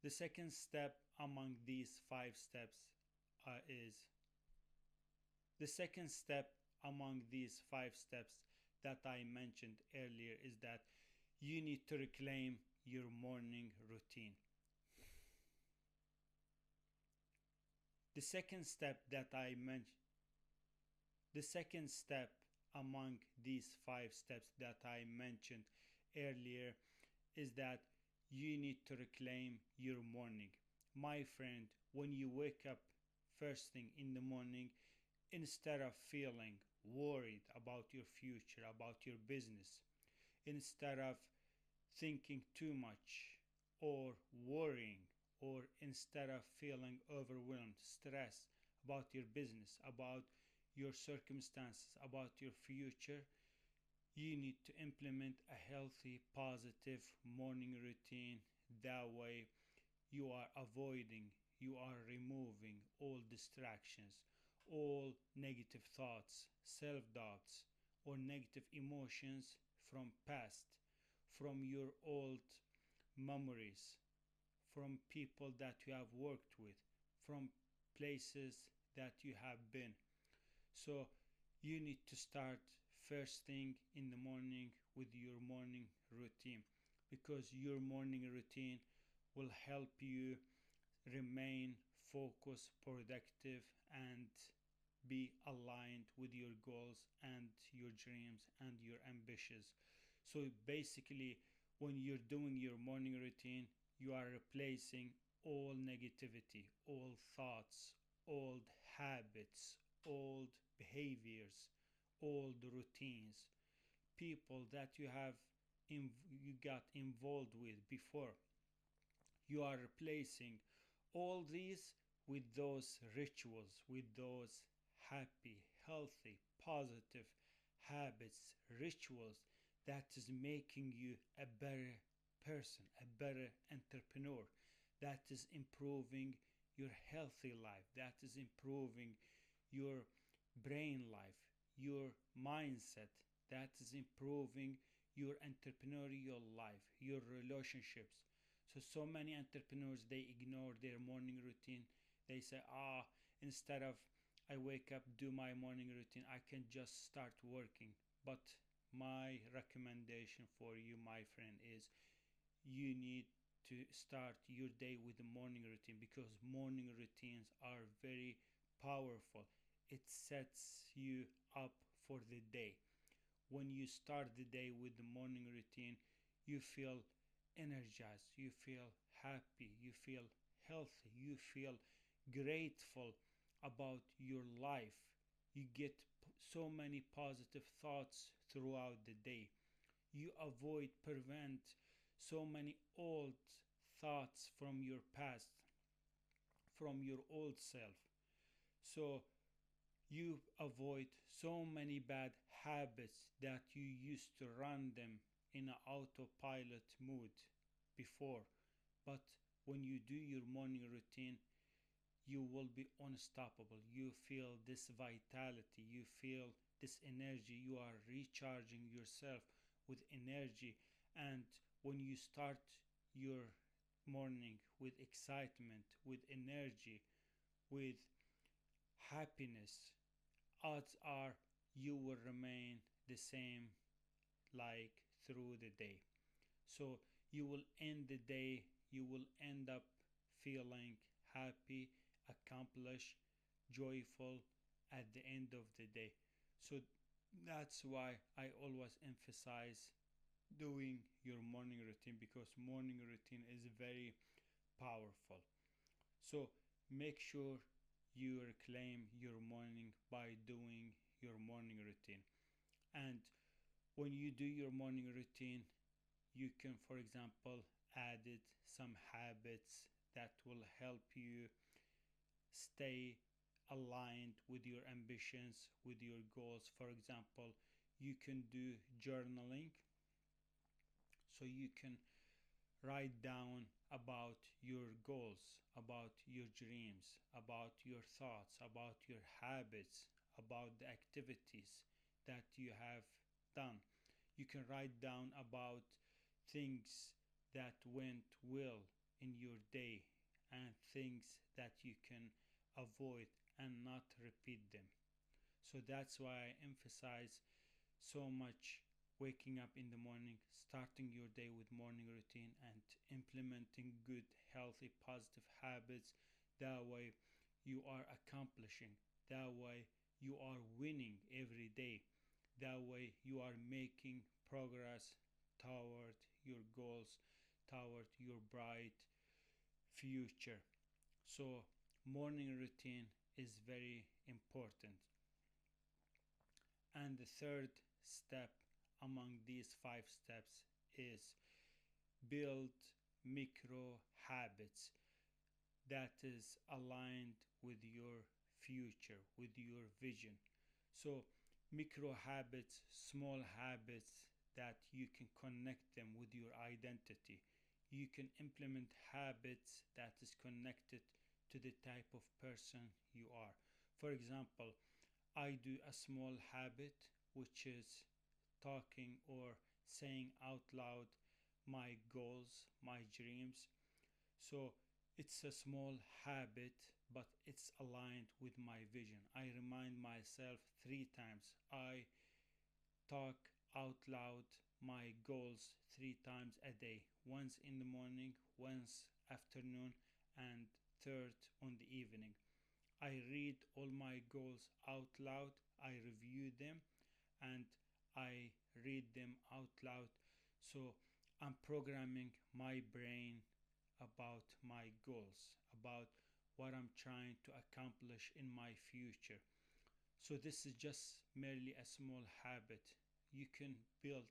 The second step among these 5 steps is the second step among these 5 steps that I mentioned earlier is that you need to reclaim your morning routine. The second step that I mentioned, the second step among these 5 steps that I mentioned earlier is that you need to reclaim your morning. My friend, when you wake up first thing in the morning, instead of feeling worried about your future, about your business, instead of thinking too much or worrying, or instead of feeling overwhelmed, stressed about your business, about your circumstances, about your future, you need to implement a healthy, positive morning routine. That way, you are avoiding, you are removing all distractions, all negative thoughts, self-doubts, or negative emotions from past, from your old memories, from people that you have worked with, from places that you have been. So you need to start first thing in the morning with your morning routine, because your morning routine will help you remain focused, productive, and be aligned with your goals and your dreams and your ambitions. So basically, when you're doing your morning routine, you are replacing all negativity, all thoughts, old habits, old behaviors, old routines, people that you got involved with before. You are replacing all these with those rituals, with those happy, healthy, positive habits, rituals that is making you a better person, a better entrepreneur, that is improving your healthy life, that is improving your brain life, your mindset, that is improving your entrepreneurial life, your relationships. So many entrepreneurs, they ignore their morning routine. They say, instead of I wake up, do my morning routine, I can just start working. But my recommendation for you, my friend, is you need to start your day with the morning routine, because morning routines are very powerful. It sets you up for the day. When you start the day with the morning routine, you feel energized, you feel happy, you feel healthy, you feel grateful about your life. You get so many positive thoughts throughout the day. You prevent so many old thoughts from your past, from your old self. So you avoid so many bad habits that you used to run them in an autopilot mood before. But when you do your morning routine, you will be unstoppable. You feel this vitality, you feel this energy, you are recharging yourself with energy. And when you start your morning with excitement, with energy, with happiness, odds are you will remain the same like through the day. So you will end the day, you will end up feeling happy, accomplished, joyful at the end of the day. So that's why I always emphasize doing your morning routine, because morning routine is very powerful. So make sure you reclaim your morning by doing your morning routine. And when you do your morning routine, you can, for example, add some habits that will help you stay aligned with your ambitions, with your goals. For example, you can do journaling, so you can write down about your goals, about your dreams, about your thoughts, about your habits, about the activities that you have done. You can write down about things that went well in your day and things that you can avoid and not repeat them. So that's why I emphasize so much waking up in the morning, starting your day with morning routine, and implementing good, healthy, positive habits. That way, you are accomplishing. That way, you are winning every day. That way, you are making progress toward your goals, toward your bright future. So, morning routine is very important. And the third step among these five steps is build micro habits that is aligned with your future, with your vision. So, micro habits, small habits that you can connect them with your identity. You can implement habits that is connected to the type of person you are. For example, I do a small habit which is talking or saying out loud my goals, my dreams. So it's a small habit, but it's aligned with my vision. I remind myself 3 times. I talk out loud my goals 3 times a day, once in the morning, once afternoon, and third on the evening. I read all my goals out loud, I review them, and I read them out loud. So I'm programming my brain about my goals, about what I'm trying to accomplish in my future. So this is just merely a small habit. You can build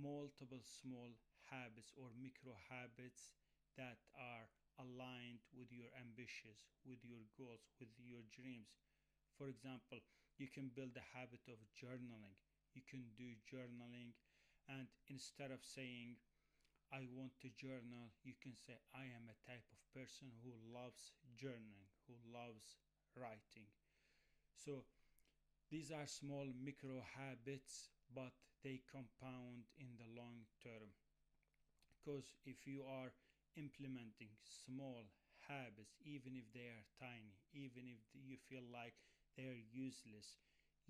multiple small habits or micro habits that are aligned with your ambitions, with your goals, with your dreams. For example, you can build a habit of journaling. You can do journaling, and instead of saying, I want to journal, you can say, I am a type of person who loves journaling, who loves writing. So these are small micro habits, but they compound in the long term. Because if you are implementing small habits, even if they are tiny, even if you feel like they're useless,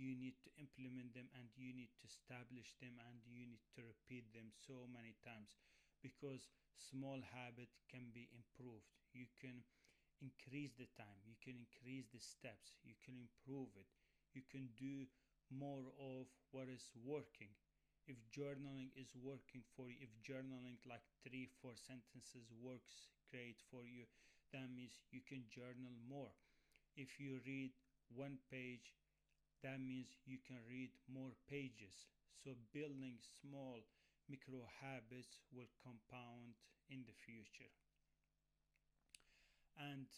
you need to implement them and you need to establish them and you need to repeat them so many times, because small habit can be improved. You can increase the time, you can increase the steps, you can improve it, you can do more of what is working. If journaling is working for you, if journaling like 3 4 sentences works great for you, that means you can journal more. If you read 1 page, that means you can read more pages. So building small micro habits will compound in the future. And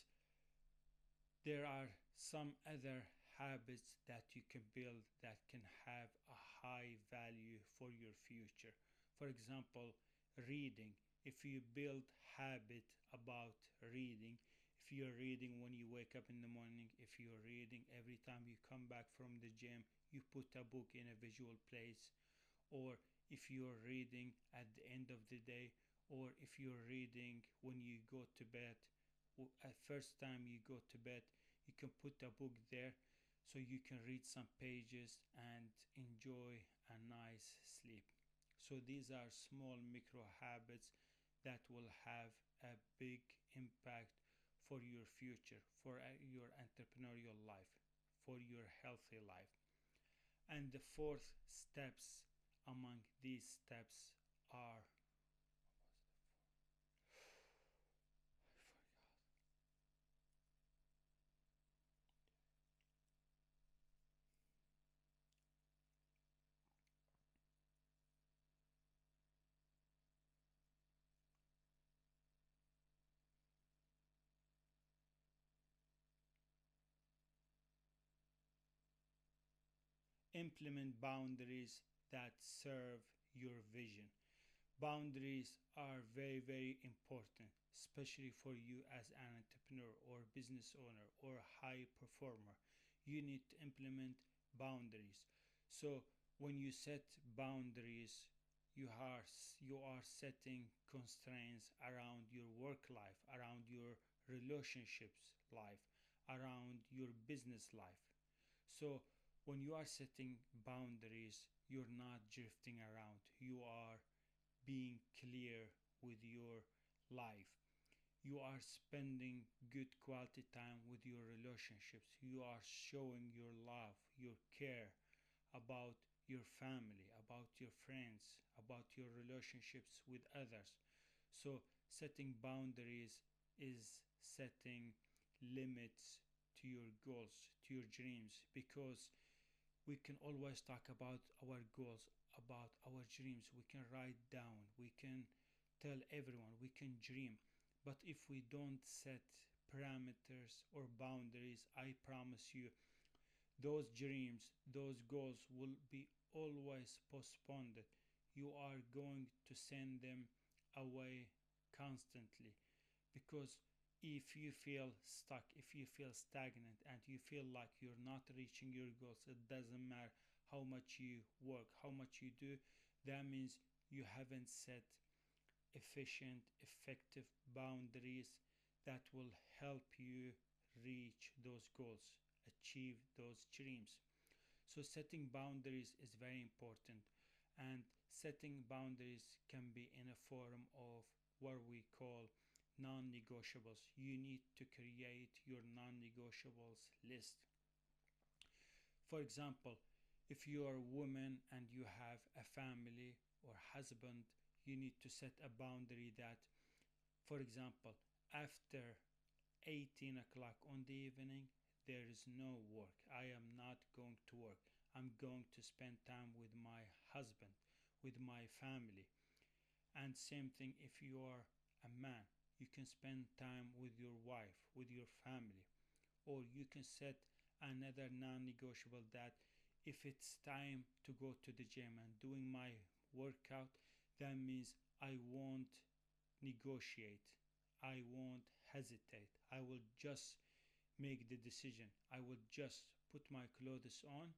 there are some other habits that you can build that can have a high value for your future. For example, reading. If you build habit about reading, if you're reading when you wake up in the morning, if you're reading every time you come back from the gym, you put a book in a visual place, or if you're reading at the end of the day, or if you're reading when you go to bed, at first time you go to bed, you can put a book there so you can read some pages and enjoy a nice sleep. So these are small micro habits that will have a big impact for your future, for your entrepreneurial life, for your healthy life. And the fourth steps among these steps are implement boundaries that serve your vision. Boundaries are very, very important, especially for you as an entrepreneur or business owner or high performer. You need to implement boundaries. So when you set boundaries, you are setting constraints around your work life, around your relationships life, around your business life. So when you are setting boundaries, you're not drifting around. You are being clear with your life. You are spending good quality time with your relationships. You are showing your love, your care about your family, about your friends, about your relationships with others. So, setting boundaries is setting limits to your goals, to your dreams, because we can always talk about our goals, about our dreams. We can write down, we can tell everyone, we can dream. But if we don't set parameters or boundaries, I promise you, those dreams, those goals will be always postponed. You are going to send them away constantly, because if you feel stuck, if you feel stagnant, and you feel like you're not reaching your goals, it doesn't matter how much you work, how much you do, that means you haven't set efficient, effective boundaries that will help you reach those goals, achieve those dreams. So, setting boundaries is very important, and setting boundaries can be in a form of what we call non negotiables. You need to create your non negotiables list. For example, if you are a woman and you have a family or husband, you need to set a boundary that, for example, after 18 o'clock on the evening, there is no work. I am not going to work. I'm going to spend time with my husband, with my family. And same thing if you are a man, you can spend time with your wife, with your family. Or you can set another non negotiable that if it's time to go to the gym and doing my workout, that means I won't negotiate. I won't hesitate. I will just make the decision. I will just put my clothes on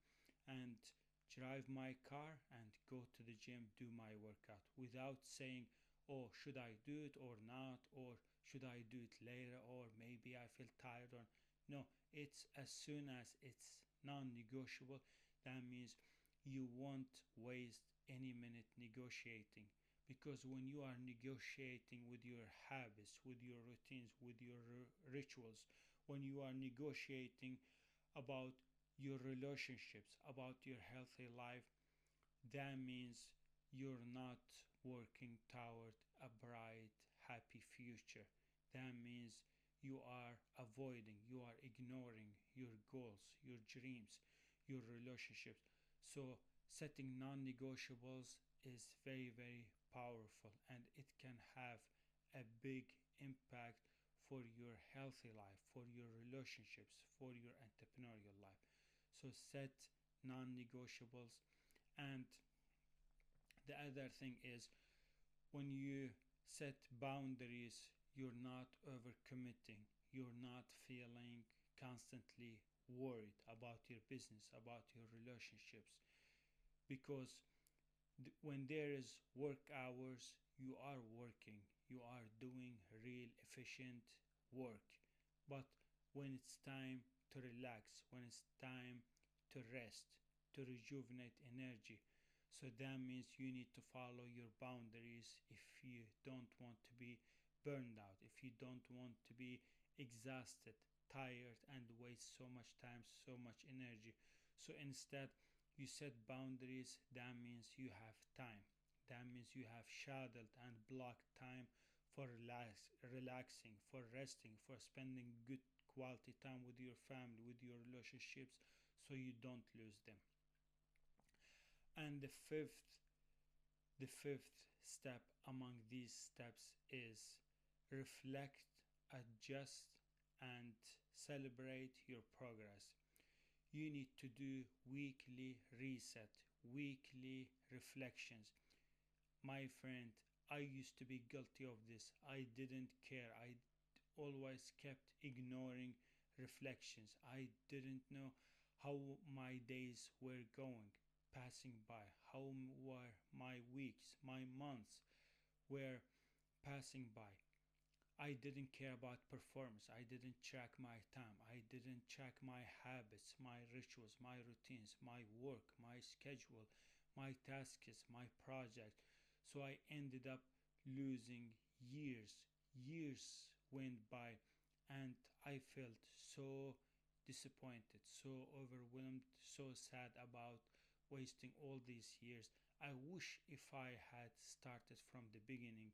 and drive my car and go to the gym, do my workout without saying, oh, should I do it or not? Or should I do it later? Or maybe I feel tired. Or no, it's as soon as it's non negotiable. That means you won't waste any minute negotiating, because when you are negotiating with your habits, with your routines, with your rituals, when you are negotiating about your relationships, about your healthy life, that means you're not working toward a bright, happy future. That means you are avoiding, you are ignoring your goals, your dreams, your relationships. So, setting non negotiables is very, very powerful, and it can have a big impact for your healthy life, for your relationships, for your entrepreneurial life. So, set non negotiables. And the other thing is, when you set boundaries, you're not overcommitting. You're not feeling constantly worried about your business, about your relationships. Because when there is work hours, you are working, you are doing real efficient work. But when it's time to relax, when it's time to rest, to rejuvenate energy, so that means you need to follow your boundaries if you don't want to be burned out, if you don't want to be exhausted, tired, and waste so much time, so much energy. So instead, you set boundaries. That means you have time. That means you have scheduled and blocked time for relaxing, for resting, for spending good quality time with your family, with your relationships, so you don't lose them. And the fifth step among these steps is reflect, adjust, and celebrate your progress. You need to do weekly reset, weekly reflections. My friend, I used to be guilty of this. I didn't care. I always kept ignoring reflections. I didn't know how my days were going. passing by, how were my weeks, my months were passing by. I didn't care about performance. I didn't track my time. I didn't check my habits, my rituals, my routines, my work, my schedule, my tasks, my project. So I ended up losing years. Years went by, and I felt so disappointed, so overwhelmed, so sad about wasting all these years. I wish if I had started from the beginning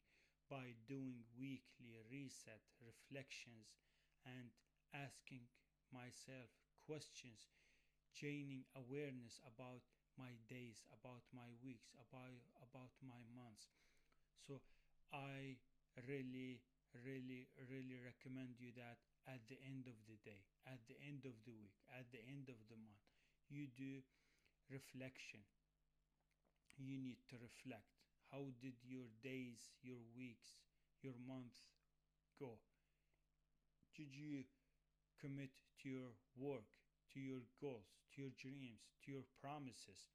by doing weekly reset reflections and asking myself questions, gaining awareness about my days, about my weeks, about my months. So I really, really recommend you that at the end of the day, at the end of the week, at the end of the month, you do reflection. You need to reflect. How did your days, your weeks, your month go? Did you commit to your work, to your goals, to your dreams, to your promises?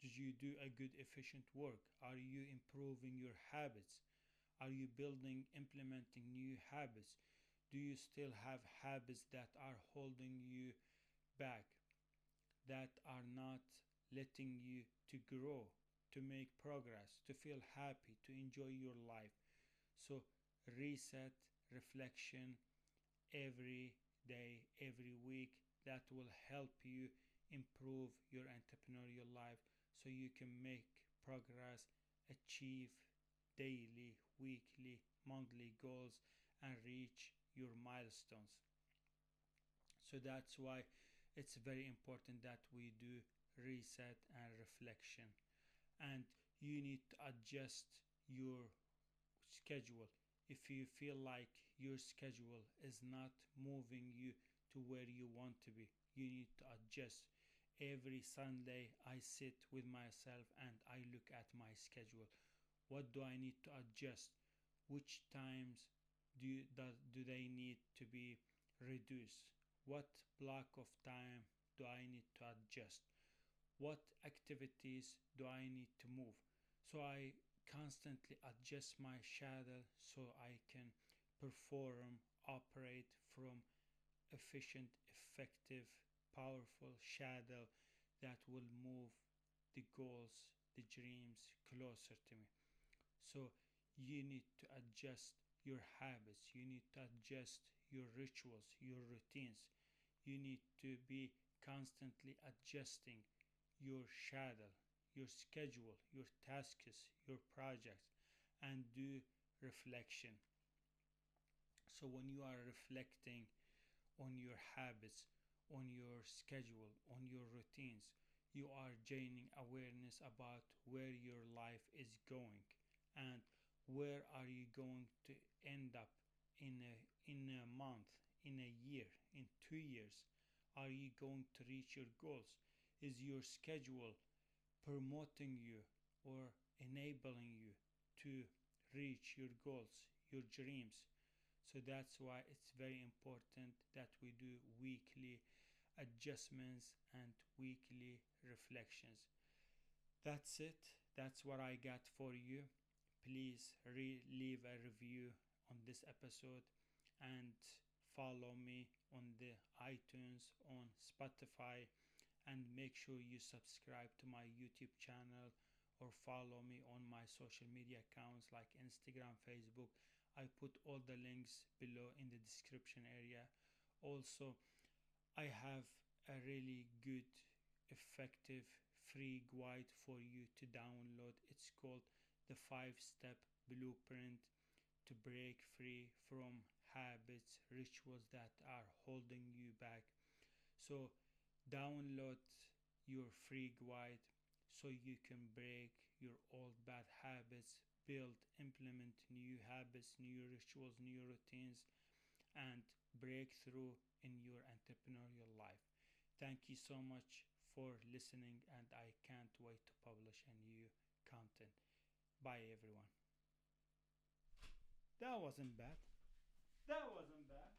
Did you do a good, efficient work? Are you improving your habits? Are you building, implementing new habits? Do you still have habits that are holding you back, that are not letting you to grow, to make progress, to feel happy, to enjoy your life? So reset, reflection every day, every week, that will help you improve your entrepreneurial life so you can make progress, achieve daily, weekly, monthly goals, and reach your milestones. So that's why it's very important that we do reset and reflection. And you need to adjust your schedule. If you feel like your schedule is not moving you to where you want to be, you need to adjust. Every Sunday I sit with myself and I look at my schedule. What do I need to adjust? Which times do they need to be reduced? What block of time do I need to adjust? What activities do I need to move? So I constantly adjust my schedule so I can perform, operate from efficient, effective, powerful schedule that will move the goals, the dreams closer to me. So you need to adjust your habits, you need to adjust your rituals, your routines. You need to be constantly adjusting your schedule, your schedule, your tasks, your projects, and do reflection. So when you are reflecting on your habits, on your schedule, on your routines, you are gaining awareness about where your life is going and where are you going to end up in a month, in a year, in 2 years. Are you going to reach your goals? Is your schedule promoting you or enabling you to reach your goals, your dreams? So that's why it's very important that we do weekly adjustments and weekly reflections. That's it. That's what I got for you. Please leave a review on this episode and follow me on the iTunes, on Spotify, and make sure you subscribe to my YouTube channel or follow me on my social media accounts like Instagram, Facebook. I put all the links below in the description area. Also, I have a really good, effective, free guide for you to download. It's called the 5-Step Blueprint to break free from habits, rituals that are holding you back. So download your free guide so you can break your old bad habits, build, implement new habits, new rituals, new routines, and breakthrough in your entrepreneurial life. Thank you so much for listening, and I can't wait to publish a new content. Bye, everyone. That wasn't bad. That wasn't bad.